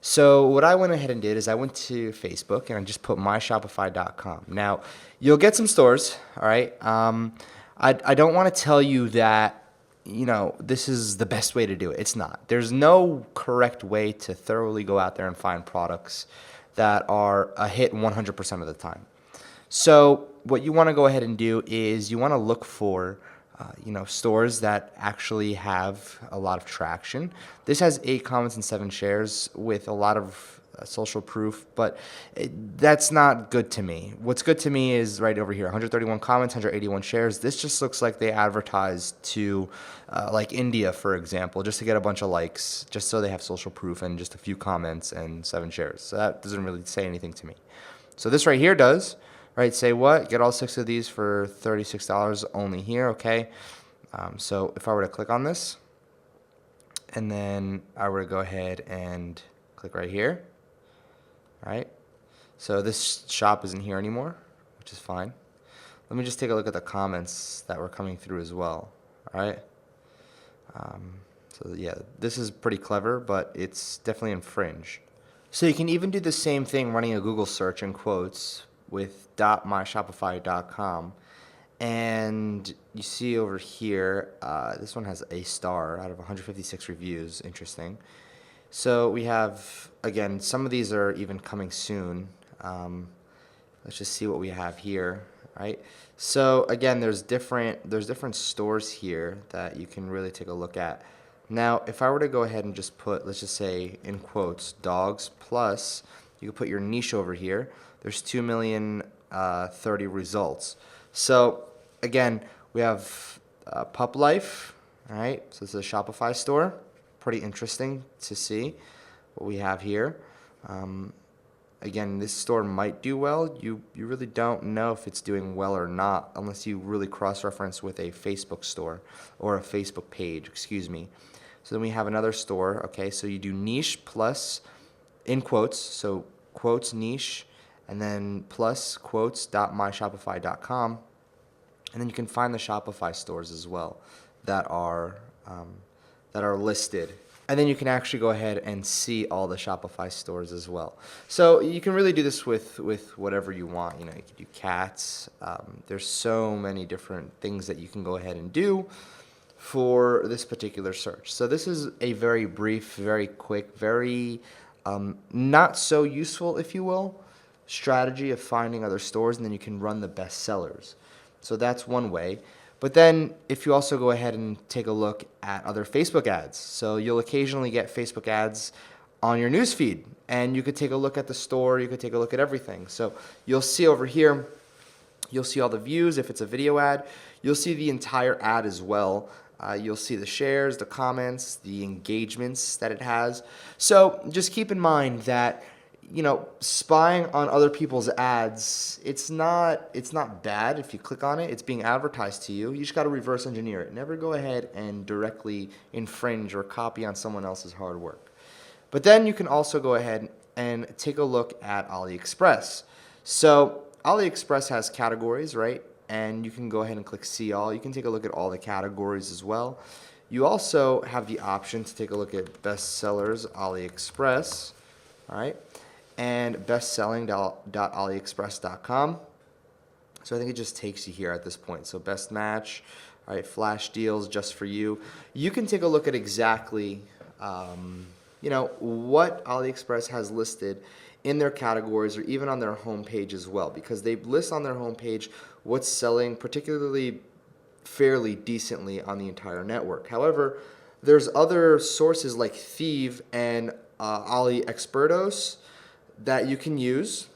So what I went ahead and did is I went to Facebook and I just put myshopify.com. Now, you'll get some stores, all right? I don't want to tell you that this is the best way to do it. It's not. There's no correct way to thoroughly go out there and find products that are a hit 100% of the time. So what you want to go ahead and do is you want to look for stores that actually have a lot of traction. This has 8 comments and 7 shares with a lot of social proof, but that's not good to me. What's good to me is right over here, 131 comments, 181 shares. This just looks like they advertised to like India, for example, just to get a bunch of likes, just so they have social proof and just a few comments and 7 shares. So that doesn't really say anything to me. So this right here does, right? Say what? Get all 6 of these for $36 only here, okay? So if I were to click on this, and then I were to go ahead and click right here, right? So this shop isn't here anymore, which is fine. Let me just take a look at the comments that were coming through as well, all right? So yeah, this is pretty clever, but it's definitely infringed. So you can even do the same thing running a Google search in quotes with .myshopify.com. And you see over here, this one has a star out of 156 reviews. Interesting. So we have, again, some of these are even coming soon. Let's just see what we have here, right? So again, there's different stores here that you can really take a look at. Now, if I were to go ahead and just put, let's just say in quotes, dogs plus, you could put your niche over here. There's 2,030,000 results. So again, we have Pup Life, all right? So this is a Shopify store. Pretty interesting to see what we have here. Again, this store might do well. You really don't know if it's doing well or not unless you really cross-reference with a Facebook store or a Facebook page, excuse me. So then we have another store, okay? So you do niche plus, in quotes, so quotes, niche, and then plus quotes.myshopify.com. And then you can find the Shopify stores as well that are listed. And then you can actually go ahead and see all the Shopify stores as well. So you can really do this with whatever you want. You know, you can do cats. There's so many different things that you can go ahead and do for this particular search. So this is a very brief, very quick, very not so useful, if you will, strategy of finding other stores, and then you can run the best sellers. So that's one way. But then if you also go ahead and take a look at other Facebook ads, so you'll occasionally get Facebook ads on your newsfeed, and you could take a look at the store, you could take a look at everything. So you'll see over here, you'll see all the views. If it's a video ad, you'll see the entire ad as well. You'll see the shares, the comments, the engagements that it has. So just keep in mind that, you know, spying on other people's ads, it's not bad if you click on it. It's being advertised to you. You just got to reverse engineer it. Never go ahead and directly infringe or copy on someone else's hard work. But then you can also go ahead and take a look at AliExpress. So AliExpress has categories, right? And you can go ahead and click see all. You can take a look at all the categories as well. You also have the option to take a look at best sellers AliExpress, all right? And bestselling.aliexpress.com. So I think it just takes you here at this point. So best match, all right, flash deals just for you. You can take a look at exactly, you know, what AliExpress has listed in their categories or even on their homepage as well, because they list on their homepage what's selling particularly fairly decently on the entire network. However, there's other sources like Thieve and AliExpertos that you can use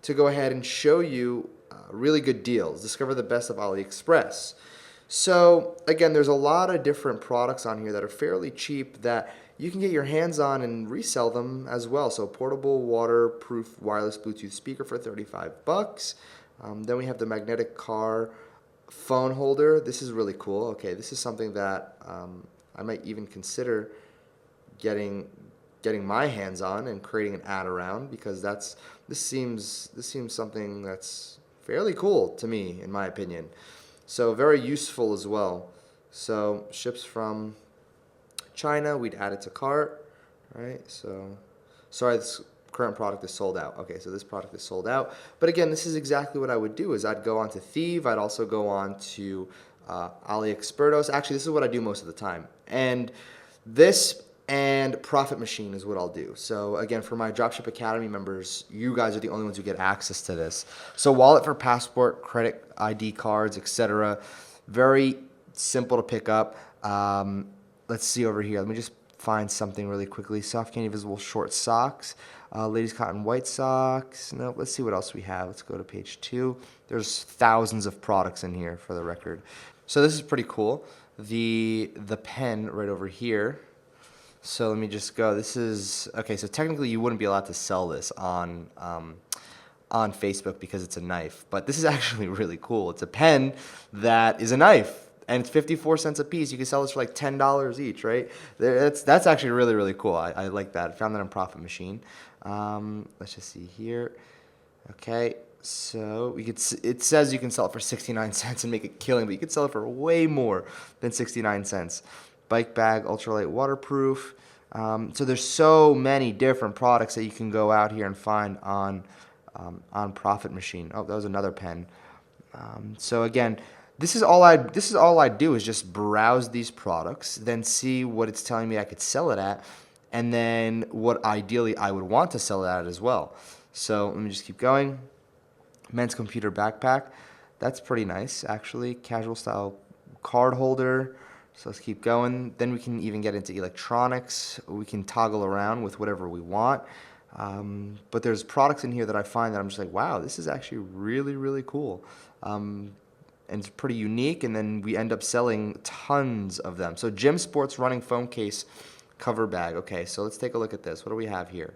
to go ahead and show you really good deals. Discover the best of AliExpress. So again, there's a lot of different products on here that are fairly cheap that you can get your hands on and resell them as well. So portable waterproof wireless Bluetooth speaker for $35. Then we have the magnetic car phone holder. This is really cool. Okay, this is something that I might even consider getting my hands on and creating an ad around, because this seems something that's fairly cool to me, in my opinion. So very useful as well. So ships from China, we'd add it to cart, right? So sorry, this current product is sold out. Okay, so this product is sold out. But again, this is exactly what I would do. Is I'd go on to Thieve. I'd also go on to AliExpertos. Actually, this is what I do most of the time. And this and Profit Machine is what I'll do. So again, for my Dropship Academy members, you guys are the only ones who get access to this. So Wallet for Passport, credit ID cards, etc. Very simple to pick up. Let's see over here. Let me just find something really quickly. Soft candy visible short socks. Ladies Cotton White Socks. No, let's see what else we have. Let's go to page 2. There's thousands of products in here for the record. So this is pretty cool. The pen right over here. So let me just go. This is, okay, so technically you wouldn't be allowed to sell this on Facebook because it's a knife. But this is actually really cool. It's a pen that is a knife. And it's 54 cents a piece. You can sell this for like $10 each, right? That's actually really, really cool. I like that. I found that on Profit Machine. Let's just see here. Okay, so it says you can sell it for 69 cents and make a killing, but you can sell it for way more than 69 cents. Bike bag, ultralight waterproof. So there's so many different products that you can go out here and find on Profit Machine. Oh, that was another pen. So again, this is all I do is just browse these products, then see what it's telling me I could sell it at, and then what ideally I would want to sell it at as well. So let me just keep going. Men's computer backpack. That's pretty nice, actually. Casual style card holder. So let's keep going. Then we can even get into electronics. We can toggle around with whatever we want. But there's products in here that I find that I'm just like, wow, this is actually really, really cool. And it's pretty unique, and then we end up selling tons of them. So Gym Sports Running Phone Case Cover Bag. Okay, so let's take a look at this. What do we have here?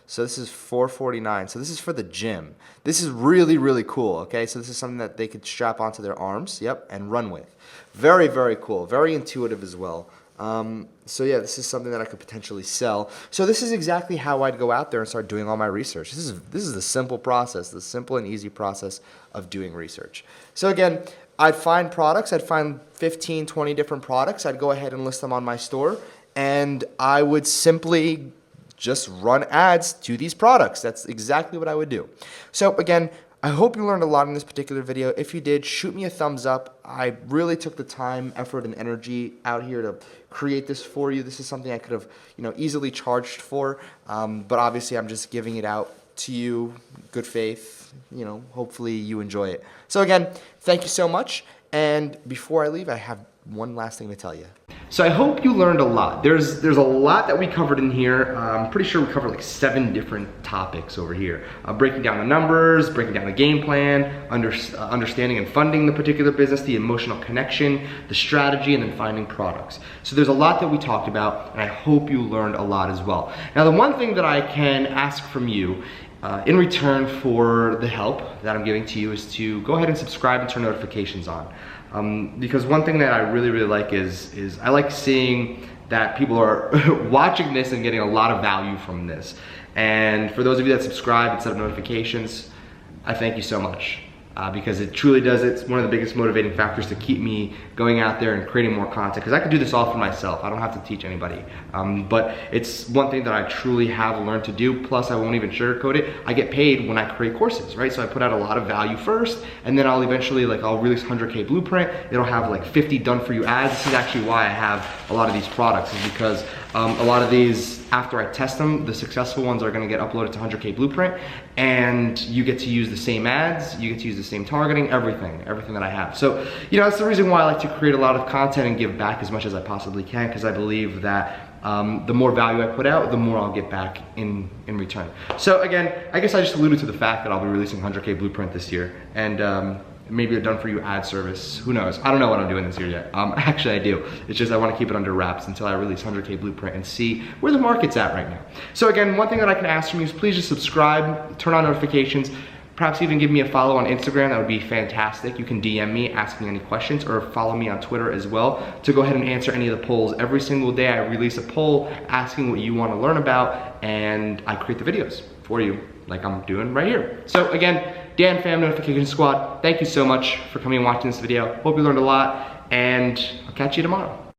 So this is $4.49. So this is for the gym. This is really, really cool, okay? So this is something that they could strap onto their arms, yep, and run with. Very, very cool. Very intuitive as well. So yeah, this is something that I could potentially sell. So this is exactly how I'd go out there and start doing all my research. This is the simple process, the simple and easy process of doing research. So again, I'd find products. I'd find 15, 20 different products. I'd go ahead and list them on my store, and I would simply just run ads to these products. That's exactly what I would do. So again, I hope you learned a lot in this particular video. If you did, shoot me a thumbs up. I really took the time, effort, and energy out here to create this for you. This is something I could have, easily charged for, but obviously I'm just giving it out to you, good faith. Hopefully you enjoy it. So again, thank you so much. And before I leave, I have one last thing to tell you. So I hope you learned a lot. There's a lot that we covered in here. I'm pretty sure we covered like 7 different topics over here. Breaking down the numbers, breaking down the game plan, understanding and funding the particular business, the emotional connection, the strategy, and then finding products. So there's a lot that we talked about, and I hope you learned a lot as well. Now, the one thing that I can ask from you in return for the help that I'm giving to you is to go ahead and subscribe and turn notifications on. Because one thing that I really, really like is I like seeing that people are watching this and getting a lot of value from this. And for those of you that subscribe and set up notifications, I thank you so much. Because it truly does, it's one of the biggest motivating factors to keep me going out there and creating more content, because I could do this all for myself. I don't have to teach anybody. But it's one thing that I truly have learned to do, plus I won't even sugarcoat it. I get paid when I create courses, right? So I put out a lot of value first, and then I'll eventually, I'll release 100K Blueprint. It'll have like 50 done for you ads. This is actually why I have a lot of these products, is because a lot of these, after I test them, the successful ones are gonna get uploaded to 100K Blueprint, and you get to use the same ads, you get to use the same targeting, everything that I have. So, that's the reason why I like to create a lot of content and give back as much as I possibly can, because I believe that the more value I put out, the more I'll get back in return. So again, I guess I just alluded to the fact that I'll be releasing 100K Blueprint this year, and maybe a done for you ad service, who knows? I don't know what I'm doing this year yet. Actually I do. It's just I want to keep it under wraps until I release 100K Blueprint and see where the market's at right now. So again, one thing that I can ask from you is please just subscribe, turn on notifications, perhaps even give me a follow on Instagram. That would be fantastic. You can DM me, ask me any questions, or follow me on Twitter as well to go ahead and answer any of the polls. Every single day I release a poll asking what you want to learn about, and I create the videos for you like I'm doing right here. So again, Dan Fam Notification Squad, thank you so much for coming and watching this video. Hope you learned a lot, and I'll catch you tomorrow.